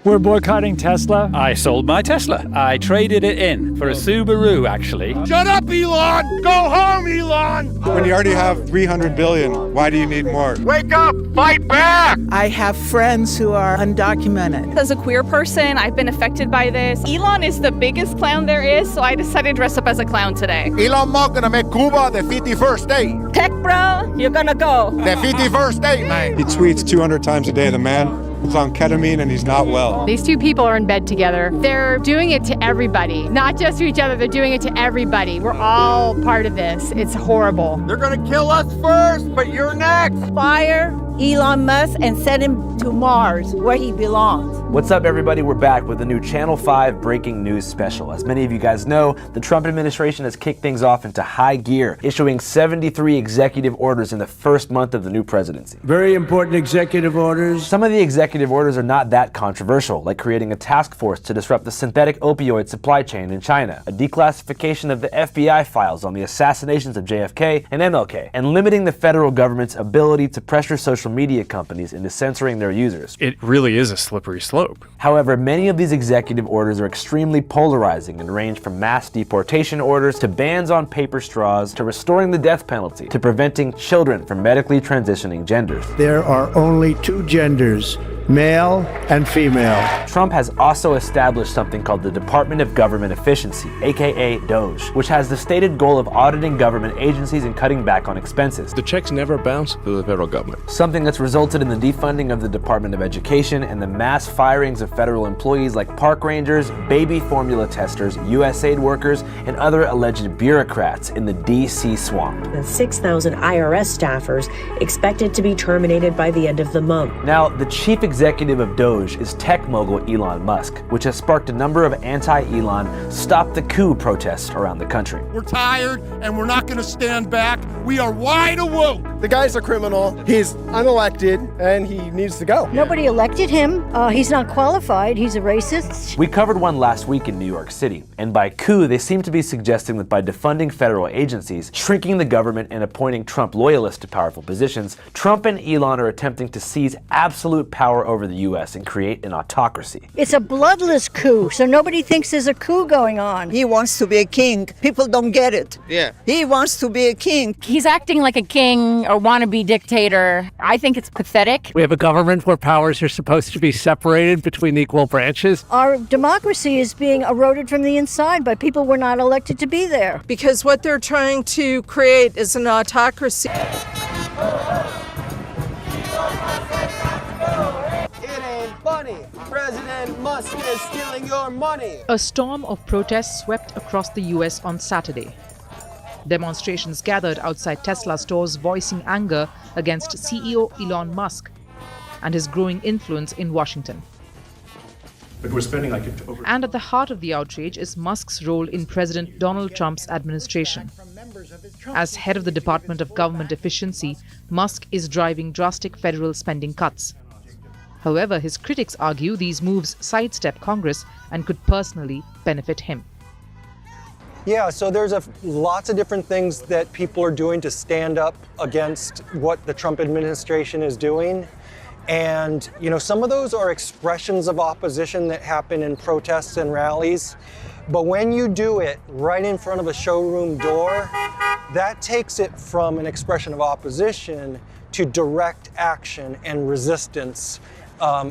We're boycotting Tesla. I sold my Tesla. I traded it in for a Subaru, actually. Shut up, Elon! Go home, Elon! When you already have 300 billion, why do you need more? Wake up! Fight back! I have friends who are undocumented. As a queer person, I've been affected by this. Elon is the biggest clown there is, so I decided to dress up as a clown today. Elon Musk gonna make Cuba the 51st state. Tech bro, you're gonna go. The 51st state, man. He tweets 200 times a day. The man is on ketamine and he's not well. These two people are in bed together. They're doing it to everybody, not just to each other. They're doing it to everybody. We're all part of this. It's horrible. They're gonna kill us first, but you're next. Fire Elon Musk and send him to Mars, where he belongs. What's up, everybody? We're back with a new Channel 5 breaking news special. As many of you guys know, the Trump administration has kicked things off into high gear, issuing 73 executive orders in the first month of the new presidency. Very important executive orders. Some of the executive orders are not that controversial, like creating a task force to disrupt the synthetic opioid supply chain in China, a declassification of the FBI files on the assassinations of JFK and MLK, and limiting the federal government's ability to pressure social media companies into censoring their users. It really is a slippery slope. However, many of these executive orders are extremely polarizing and range from mass deportation orders to bans on paper straws to restoring the death penalty to preventing children from medically transitioning genders. There are only two genders, male and female. Trump has also established something called the Department of Government Efficiency, aka DOGE, which has the stated goal of auditing government agencies and cutting back on expenses. The checks never bounce to the federal government. Something that's resulted in the defunding of the Department of Education and the mass firings of federal employees like park rangers, baby formula testers, USAID workers, and other alleged bureaucrats in the DC swamp. And 6,000 IRS staffers expected to be terminated by the end of the month. Now, the chief executive of DOGE is tech mogul Elon Musk, which has sparked a number of anti-Elon Stop the Coup protests around the country. We're tired and we're not gonna stand back. We are wide awoke. The guy's a criminal. He's unelected and he needs to go. Nobody elected him. He's not qualified. He's a racist. We covered one last week in New York City, and by coup, they seem to be suggesting that by defunding federal agencies, shrinking the government, and appointing Trump loyalists to powerful positions, Trump and Elon are attempting to seize absolute power over the U.S. and create an autocracy. It's a bloodless coup, so nobody thinks there's a coup going on. He wants to be a king. People don't get it. Yeah. He wants to be a king. He's acting like a king or wannabe dictator. I think it's pathetic. We have a government where powers are supposed to be separated between equal branches. Our democracy is being eroded from the inside by people we're not elected to be there. Because what they're trying to create is an autocracy. Funny. President Musk is stealing your money. A storm of protests swept across the U.S. on Saturday. Demonstrations gathered outside Tesla stores voicing anger against CEO Elon Musk and his growing influence in Washington. But we're spending And at the heart of the outrage is Musk's role in President Donald Trump's administration. As head of the Department of Government Efficiency, Musk is driving drastic federal spending cuts. However, his critics argue these moves sidestep Congress and could personally benefit him. Yeah, so there's lots of different things that people are doing to stand up against what the Trump administration is doing. And, you know, some of those are expressions of opposition that happen in protests and rallies. But when you do it right in front of a showroom door, that takes it from an expression of opposition to direct action and resistance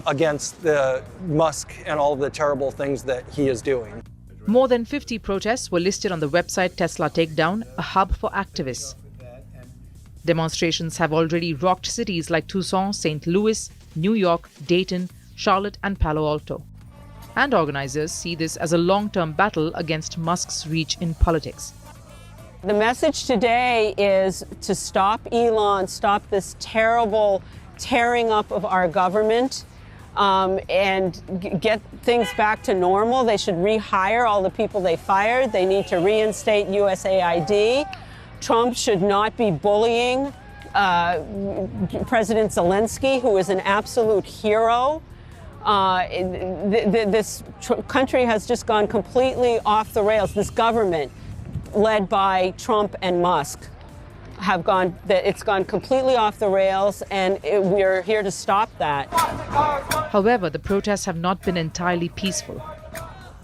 against the Musk and all of the terrible things that he is doing. More than 50 protests were listed on the website Tesla Takedown, a hub for activists. Demonstrations have already rocked cities like Tucson, St. Louis, New York, Dayton, Charlotte, and Palo Alto. And organizers see this as a long-term battle against Musk's reach in politics. The message today is to stop Elon, stop this terrible tearing up of our government, and get things back to normal. They should rehire all the people they fired. They need to reinstate USAID. Trump should not be bullying President Zelensky, who is an absolute hero. This country has just gone completely off the rails. This government, led by Trump and Musk, it's gone completely off the rails, and we're here to stop that. However, the protests have not been entirely peaceful.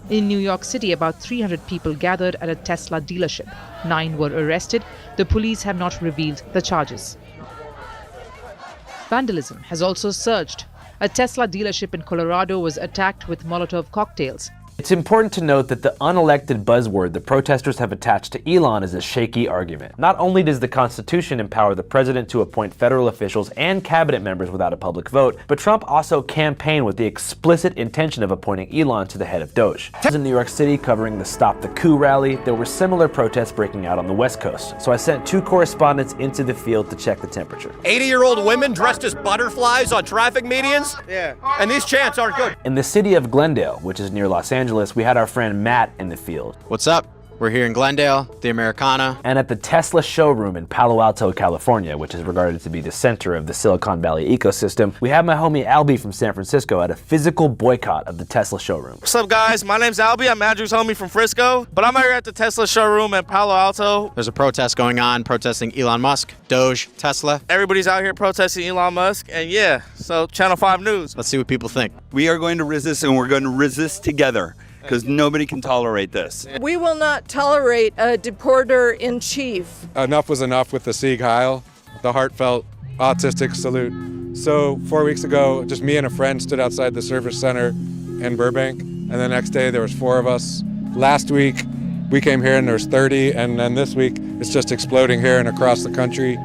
In New York City, about 300 people gathered at a Tesla dealership. 9 were arrested. The police have not revealed the charges. Vandalism has also surged. A Tesla dealership in Colorado was attacked with Molotov cocktails. It's important to note that the unelected buzzword the protesters have attached to Elon is a shaky argument. Not only does the Constitution empower the president to appoint federal officials and cabinet members without a public vote, but Trump also campaigned with the explicit intention of appointing Elon to the head of Doge. In New York City covering the Stop the Coup rally, there were similar protests breaking out on the West Coast, so I sent 2 correspondents into the field to check the temperature. 80-year-old women dressed as butterflies on traffic medians? Yeah. And these chants aren't good. In the city of Glendale, which is near Los Angeles, we had our friend Matt in the field. What's up? We're here in Glendale, the Americana. And at the Tesla showroom in Palo Alto, California, which is regarded to be the center of the Silicon Valley ecosystem, we have my homie Albie from San Francisco at a physical boycott of the Tesla showroom. What's up, guys? My name's Albie. I'm Andrew's homie from Frisco, but I'm here at the Tesla showroom in Palo Alto. There's a protest going on, protesting Elon Musk, Doge, Tesla. Everybody's out here protesting Elon Musk, and yeah, so Channel 5 News. Let's see what people think. We are going to resist, and we're going to resist together, because nobody can tolerate this. We will not tolerate a deporter-in-chief. Enough was enough with the Sieg Heil, the heartfelt autistic salute. So 4 weeks ago, just me and a friend stood outside the service center in Burbank, and the next day there was 4 of us. Last week, we came here and there was 30, and then this week it's just exploding here and across the country.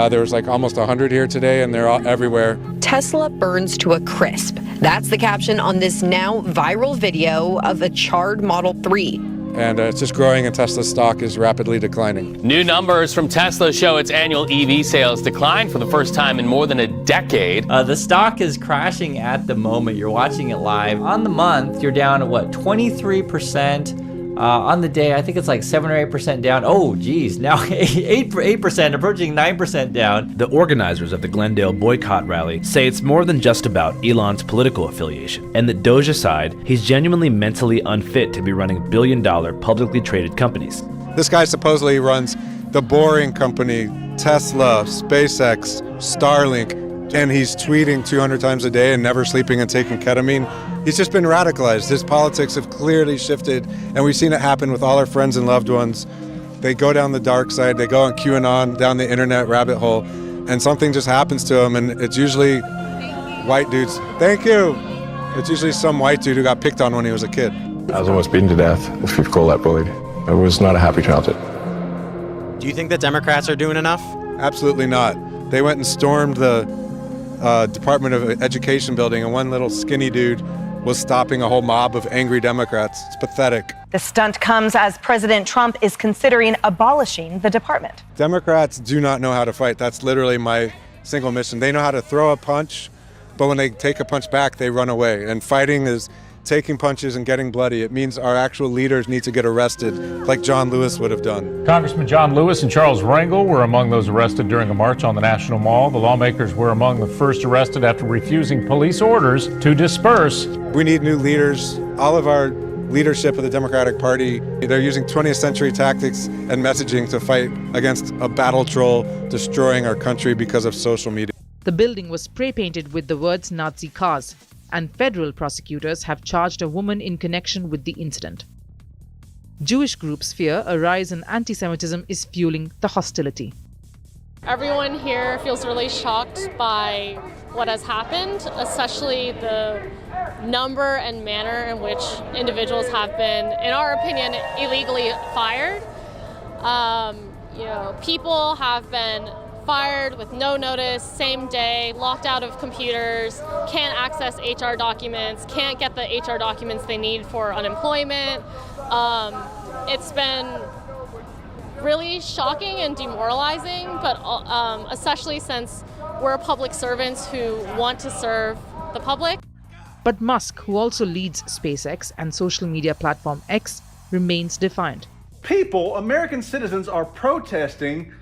There was like almost 100 here today, and they're all everywhere. Tesla burns to a crisp. That's the caption on this now viral video of a charred Model 3. And it's just growing, and Tesla's stock is rapidly declining. New numbers from Tesla show its annual EV sales declined for the first time in more than a decade. The stock is crashing at the moment. You're watching it live. On the month, you're down to 23%. On the day, I think it's like 7 or 8% down. Oh, geez, now 8%, approaching 9% down. The organizers of the Glendale boycott rally say it's more than just about Elon's political affiliation, and that Doge aside, he's genuinely mentally unfit to be running billion-dollar publicly traded companies. This guy supposedly runs the Boring Company, Tesla, SpaceX, Starlink, and he's tweeting 200 times a day and never sleeping and taking ketamine. He's just been radicalized. His politics have clearly shifted, and we've seen it happen with all our friends and loved ones. They go down the dark side, they go on QAnon, down the internet rabbit hole, and something just happens to them, and it's usually white dudes. Thank you. It's usually some white dude who got picked on when he was a kid. I was almost beaten to death, if you call that bullied. It was not a happy childhood. Do you think the Democrats are doing enough? Absolutely not. They went and stormed the Department of Education building, and one little skinny dude was stopping a whole mob of angry Democrats. It's pathetic. The stunt comes as President Trump is considering abolishing the department. Democrats do not know how to fight. That's literally my single mission. They know how to throw a punch, but when they take a punch back, they run away. And fighting is taking punches and getting bloody. It means our actual leaders need to get arrested, like John Lewis would have done. Congressman John Lewis and Charles Rangel were among those arrested during a march on the National Mall. The lawmakers were among the first arrested after refusing police orders to disperse. We need new leaders. All of our leadership of the Democratic Party, they're using 20th century tactics and messaging to fight against a battle troll destroying our country because of social media. The building was spray-painted with the words Nazi cars, and federal prosecutors have charged a woman in connection with the incident. Jewish groups fear a rise in anti-Semitism is fueling the hostility. Everyone here feels really shocked by what has happened, especially the number and manner in which individuals have been, in our opinion, illegally fired. People have been fired with no notice, same day, locked out of computers, can't access HR documents, can't get the HR documents they need for unemployment. It's been really shocking and demoralizing, but especially since we're public servants who want to serve the public. But Musk, who also leads SpaceX and social media platform X, remains defiant. People, American citizens, are protesting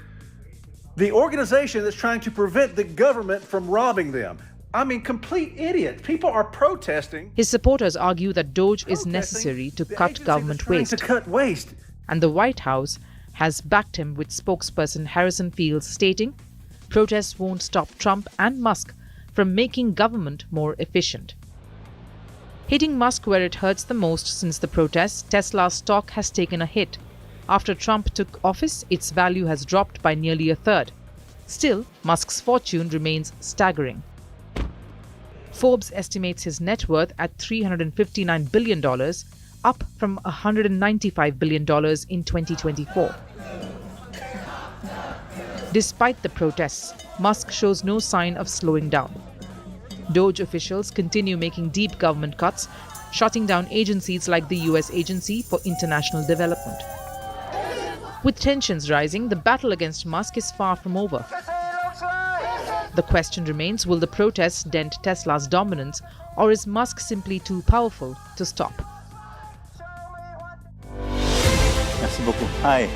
the organization that's trying to prevent the government from robbing them. I mean, complete idiots. People are protesting. His supporters argue that Doge is necessary to cut government waste. To cut waste. And the White House has backed him, with spokesperson Harrison Fields stating, "Protests won't stop Trump and Musk from making government more efficient." Hitting Musk where it hurts the most since the protests, Tesla's stock has taken a hit. After Trump took office, its value has dropped by nearly a third. Still, Musk's fortune remains staggering. Forbes estimates his net worth at $359 billion, up from $195 billion in 2024. Despite the protests, Musk shows no sign of slowing down. Doge officials continue making deep government cuts, shutting down agencies like the US Agency for International Development. With tensions rising, the battle against Musk is far from over. The question remains, will the protests dent Tesla's dominance, or is Musk simply too powerful to stop? Merci beaucoup. Hi,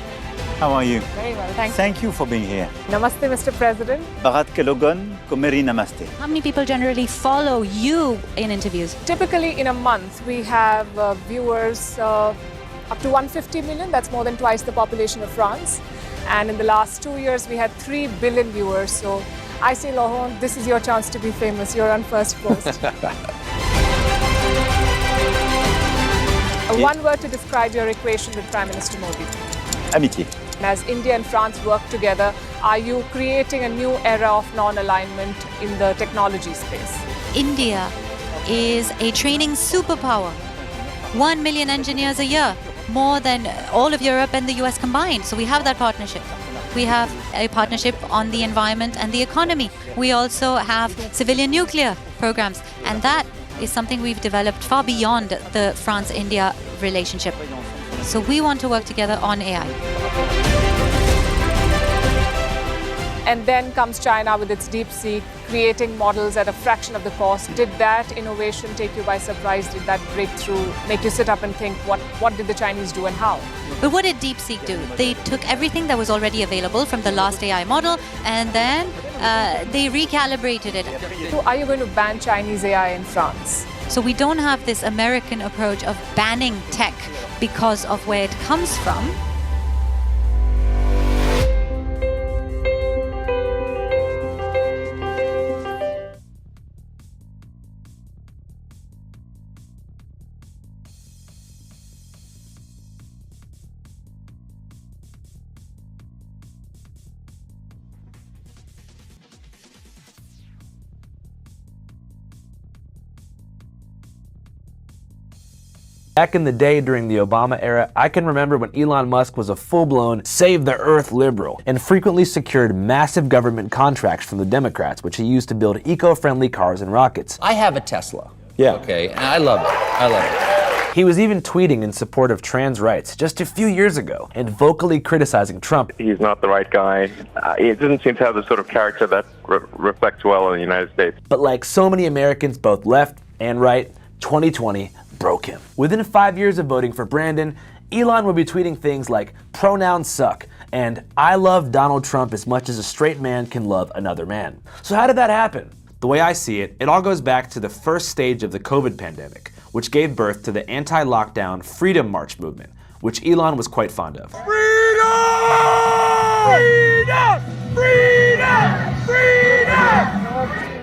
how are you? Very well, thanks. Thank you for being here. Namaste, Mr. President. Bharat ke logon ko meri namaste. How many people generally follow you in interviews? Typically in a month, we have viewers up to 150 million. That's more than twice the population of France. And in the last 2 years, we had 3 billion viewers. So I say, Laurent, this is your chance to be famous. You're on first post. One word to describe your equation with Prime Minister Modi. Amitié. As India and France work together, are you creating a new era of non-alignment in the technology space? India is a training superpower. 1 million engineers a year, more than all of Europe and the US combined. So we have that partnership. We have a partnership on the environment and the economy. We also have civilian nuclear programs. And that is something we've developed far beyond the France-India relationship. So we want to work together on AI. And then comes China with its DeepSeek, creating models at a fraction of the cost. Did that innovation take you by surprise? Did that breakthrough make you sit up and think, what did the Chinese do and how? But what did DeepSeek do? They took everything that was already available from the last AI model and then they recalibrated it. So are you going to ban Chinese AI in France? So we don't have this American approach of banning tech because of where it comes from. Back in the day during the Obama era, I can remember when Elon Musk was a full-blown save the earth liberal and frequently secured massive government contracts from the Democrats, which he used to build eco-friendly cars and rockets. I have a Tesla. Yeah. Okay, and I love it. I love it. He was even tweeting in support of trans rights just a few years ago and vocally criticizing Trump. He's not the right guy. He doesn't seem to have the sort of character that reflects well in the United States. But like so many Americans, both left and right, 2020 broke him. Within 5 years of voting for Brandon, Elon would be tweeting things like "pronouns suck" and "I love Donald Trump as much as a straight man can love another man." So how did that happen? The way I see it, it all goes back to the first stage of the COVID pandemic, which gave birth to the anti-lockdown Freedom March movement, which Elon was quite fond of. Freedom! Freedom! Freedom! Freedom!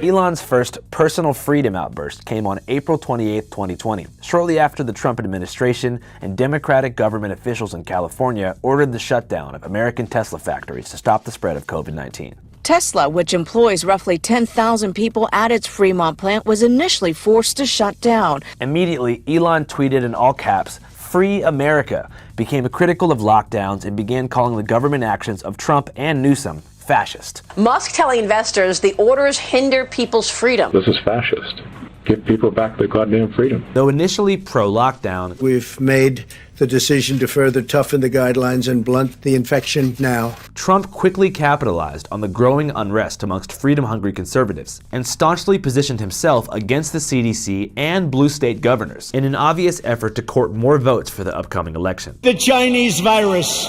Elon's first personal freedom outburst came on April 28, 2020, shortly after the Trump administration and Democratic government officials in California ordered the shutdown of American Tesla factories to stop the spread of COVID-19. Tesla, which employs roughly 10,000 people at its Fremont plant, was initially forced to shut down. Immediately, Elon tweeted in all caps, "Free America," became critical of lockdowns and began calling the government actions of Trump and Newsom fascist. Musk telling investors the orders hinder people's freedom. This is fascist. Give people back their goddamn freedom. Though initially pro-lockdown, we've made the decision to further toughen the guidelines and blunt the infection now. Trump quickly capitalized on the growing unrest amongst freedom-hungry conservatives and staunchly positioned himself against the CDC and blue state governors in an obvious effort to court more votes for the upcoming election. The Chinese virus.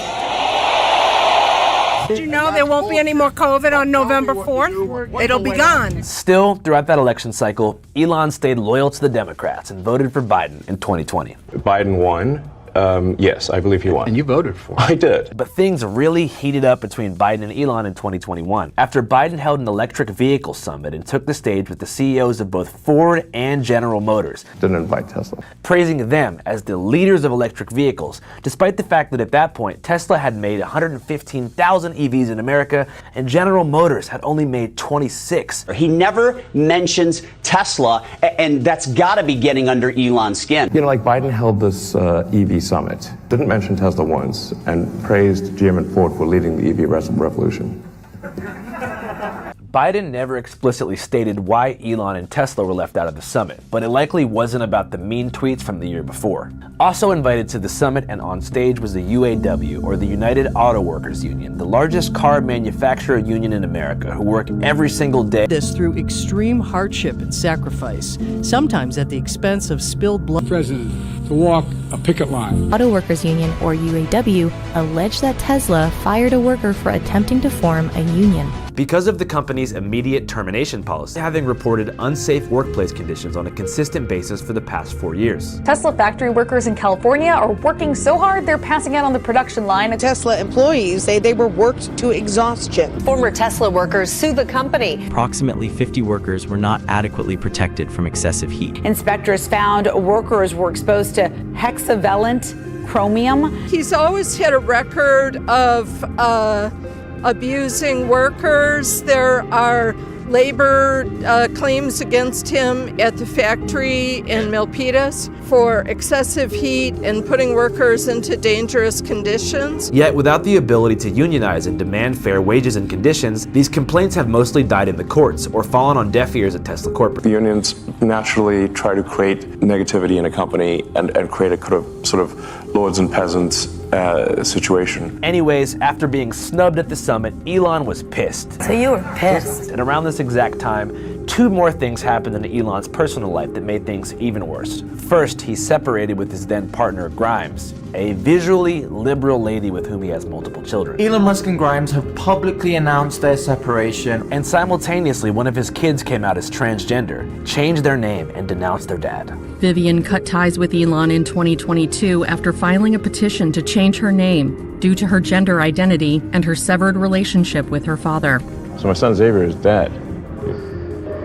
Did you know there won't be any more COVID on November 4th? It'll be gone. Still, throughout that election cycle, Elon stayed loyal to the Democrats and voted for Biden in 2020. Biden won. Yes, I believe he won. And you voted for it. I did. But things really heated up between Biden and Elon in 2021 after Biden held an electric vehicle summit and took the stage with the CEOs of both Ford and General Motors, Didn't invite Tesla. praising them as the leaders of electric vehicles, despite the fact that at that point Tesla had made 115,000 EVs in America and General Motors had only made 26. He never mentions Tesla, and that's got to be getting under Elon's skin. You know, like Biden held this EV summit, didn't mention Tesla once, and praised GM and Ford for leading the EV revolution. Biden never explicitly stated why Elon and Tesla were left out of the summit, but it likely wasn't about the mean tweets from the year before. Also invited to the summit and on stage was the UAW, or the United Auto Workers Union, the largest car manufacturer union in America, who work every single day. This through extreme hardship and sacrifice, sometimes at the expense of spilled blood. President to walk a picket line. Auto Workers Union, or UAW, alleged that Tesla fired a worker for attempting to form a union. Because of the company's immediate termination policy, having reported unsafe workplace conditions on a consistent basis for the past 4 years. Tesla factory workers in California are working so hard they're passing out on the production line. Tesla employees say they were worked to exhaustion. Former Tesla workers sue the company. Approximately 50 workers were not adequately protected from excessive heat. Inspectors found workers were exposed to hexavalent chromium. He's always had a record of abusing workers. There are labor claims against him at the factory in Milpitas for excessive heat and putting workers into dangerous conditions. Yet without the ability to unionize and demand fair wages and conditions, these complaints have mostly died in the courts or fallen on deaf ears at Tesla Corporate. The unions naturally try to create negativity in a company and create a sort of lords and peasants situation. Anyways, after being snubbed at the summit, Elon was pissed. So you were pissed. And around this exact time, 2 more things happened in Elon's personal life that made things even worse. First, he separated with his then partner Grimes, a visually liberal lady with whom he has multiple children. Elon Musk and Grimes have publicly announced their separation. And simultaneously, one of his kids came out as transgender, changed their name, and denounced their dad. Vivian cut ties with Elon in 2022 after filing a petition to change her name due to her gender identity and her severed relationship with her father. So my son Xavier is dead.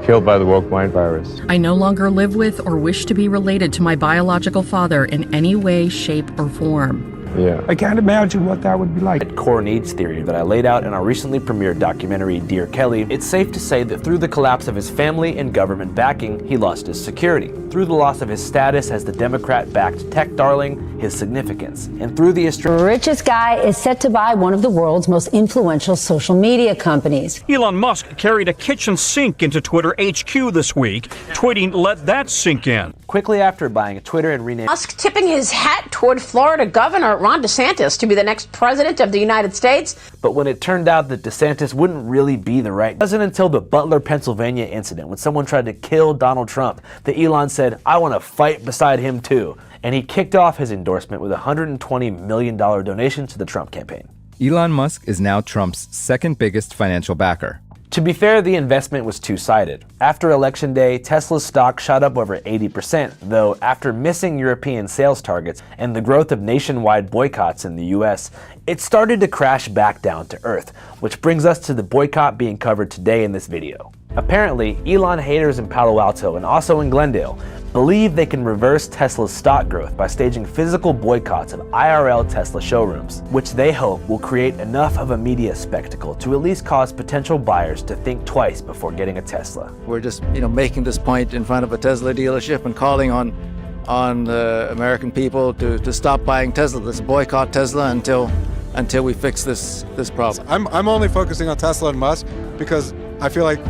Killed by the woke mind virus. I no longer live with or wish to be related to my biological father in any way, shape, or form. Yeah. I can't imagine what that would be like. Core needs theory that I laid out in our recently premiered documentary, Dear Kelly, it's safe to say that through the collapse of his family and government backing, he lost his security. Through the loss of his status as the Democrat-backed tech darling, his significance. And through the richest guy is set to buy one of the world's most influential social media companies. Elon Musk carried a kitchen sink into Twitter HQ this week, tweeting, "Let that sink in." Quickly after buying Twitter and renaming Musk tipping his hat toward Florida Governor Ron DeSantis to be the next president of the United States. But when it turned out that DeSantis wouldn't really be the right, it wasn't until the Butler, Pennsylvania incident when someone tried to kill Donald Trump that Elon said, "I want to fight beside him too." And he kicked off his endorsement with a $120 million donation to the Trump campaign. Elon Musk is now Trump's second biggest financial backer. To be fair, the investment was two-sided. After Election Day, Tesla's stock shot up over 80%, though after missing European sales targets and the growth of nationwide boycotts in the US, it started to crash back down to earth, which brings us to the boycott being covered today in this video. Apparently, Elon haters in Palo Alto and also in Glendale believe they can reverse Tesla's stock growth by staging physical boycotts of IRL Tesla showrooms, which they hope will create enough of a media spectacle to at least cause potential buyers to think twice before getting a Tesla. We're just, making this point in front of a Tesla dealership and calling on the American people to stop buying Tesla. Let's boycott Tesla until we fix this problem. I'm only focusing on Tesla and Musk because I feel like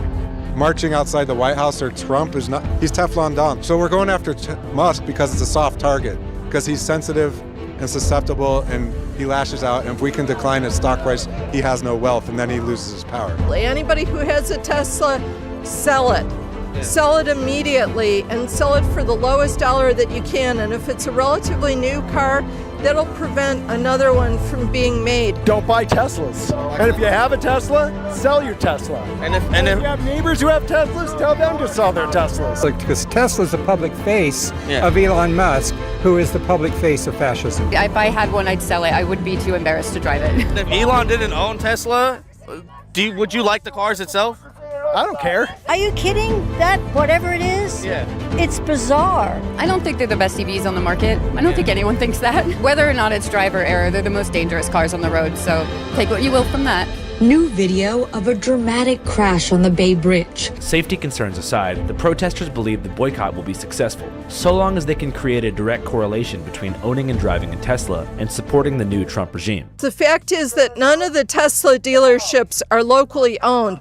marching outside the White House or Trump is not, he's Teflon Don. So we're going after Musk because it's a soft target, because he's sensitive and susceptible and he lashes out. And if we can decline his stock price, he has no wealth and then he loses his power. Anybody who has a Tesla, sell it. Sell it immediately and sell it for the lowest dollar that you can. And if it's a relatively new car, that'll prevent another one from being made. Don't buy Teslas. And if you have a Tesla, sell your Tesla. And if you have neighbors who have Teslas, tell them to sell their Teslas. Because Tesla's the public face of Elon Musk, who is the public face of fascism. If I had one, I'd sell it. I wouldn't be too embarrassed to drive it. If Elon didn't own Tesla, would you like the cars itself? I don't care. Are you kidding? That, whatever it is, it's bizarre. I don't think they're the best EVs on the market. I don't think anyone thinks that. Whether or not it's driver error, they're the most dangerous cars on the road, so take what you will from that. New video of a dramatic crash on the Bay Bridge. Safety concerns aside, the protesters believe the boycott will be successful, so long as they can create a direct correlation between owning and driving a Tesla and supporting the new Trump regime. The fact is that none of the Tesla dealerships are locally owned.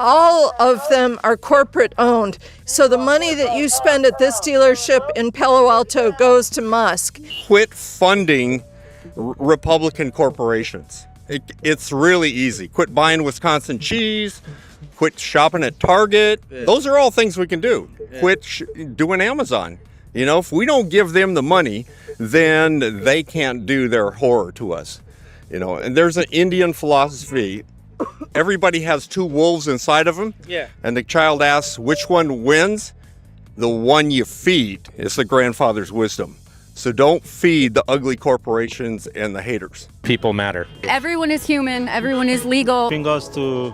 All of them are corporate owned. So the money that you spend at this dealership in Palo Alto goes to Musk. Quit funding Republican corporations. It's really easy. Quit buying Wisconsin cheese. Quit shopping at Target. Those are all things we can do. Quit doing Amazon. You know, if we don't give them the money, then they can't do their horror to us. You know, and there's an Indian philosophy. Everybody has two wolves inside of them. Yeah. And the child asks, which one wins? The one you feed is the grandfather's wisdom. So don't feed the ugly corporations and the haters. People matter. Everyone is human. Everyone is legal. Us to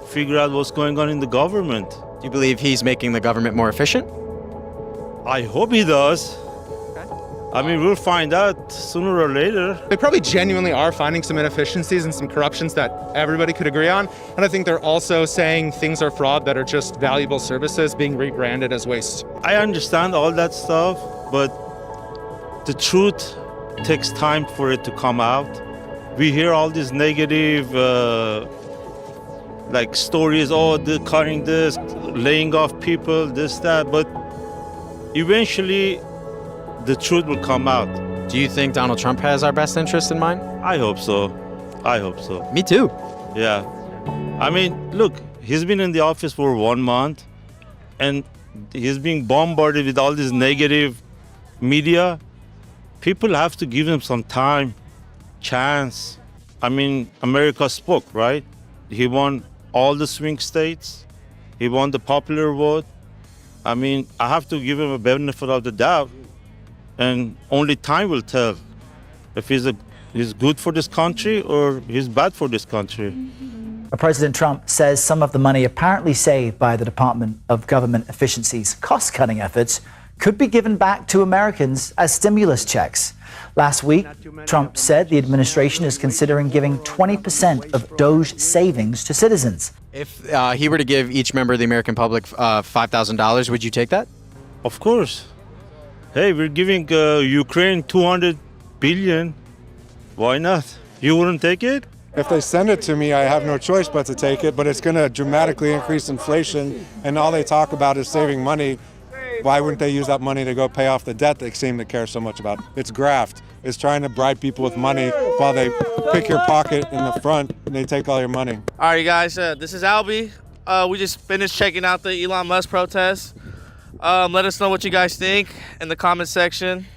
figure out what's going on in the government. Do you believe he's making the government more efficient? I hope he does. I mean, we'll find out sooner or later. They probably genuinely are finding some inefficiencies and some corruptions that everybody could agree on. And I think they're also saying things are fraud that are just valuable services being rebranded as waste. I understand all that stuff, but the truth takes time for it to come out. We hear all these negative stories, they're cutting this, laying off people, this, that, but eventually the truth will come out. Do you think Donald Trump has our best interest in mind? I hope so. Me too. Yeah. I mean, look, he's been in the office for 1 month and he's being bombarded with all this negative media. People have to give him some time, chance. I mean, America spoke, right? He won all the swing states. He won the popular vote. I mean, I have to give him a benefit of the doubt. And only time will tell if he's good for this country or he's bad for this country. President Trump says some of the money apparently saved by the Department of Government Efficiency's cost-cutting efforts could be given back to Americans as stimulus checks. Last week, Trump said the administration is considering giving 20% of DOGE savings to citizens. If he were to give each member of the American public $5,000, would you take that? Of course. Hey, we're giving Ukraine $200 billion. Why not? You wouldn't take it? If they send it to me, I have no choice but to take it, but it's going to dramatically increase inflation, and all they talk about is saving money. Why wouldn't they use that money to go pay off the debt they seem to care so much about? It's graft. It's trying to bribe people with money while they pick your pocket in the front and they take all your money. All right, guys, this is Albie. We just finished checking out the Elon Musk protest. Let us know what you guys think in the comment section.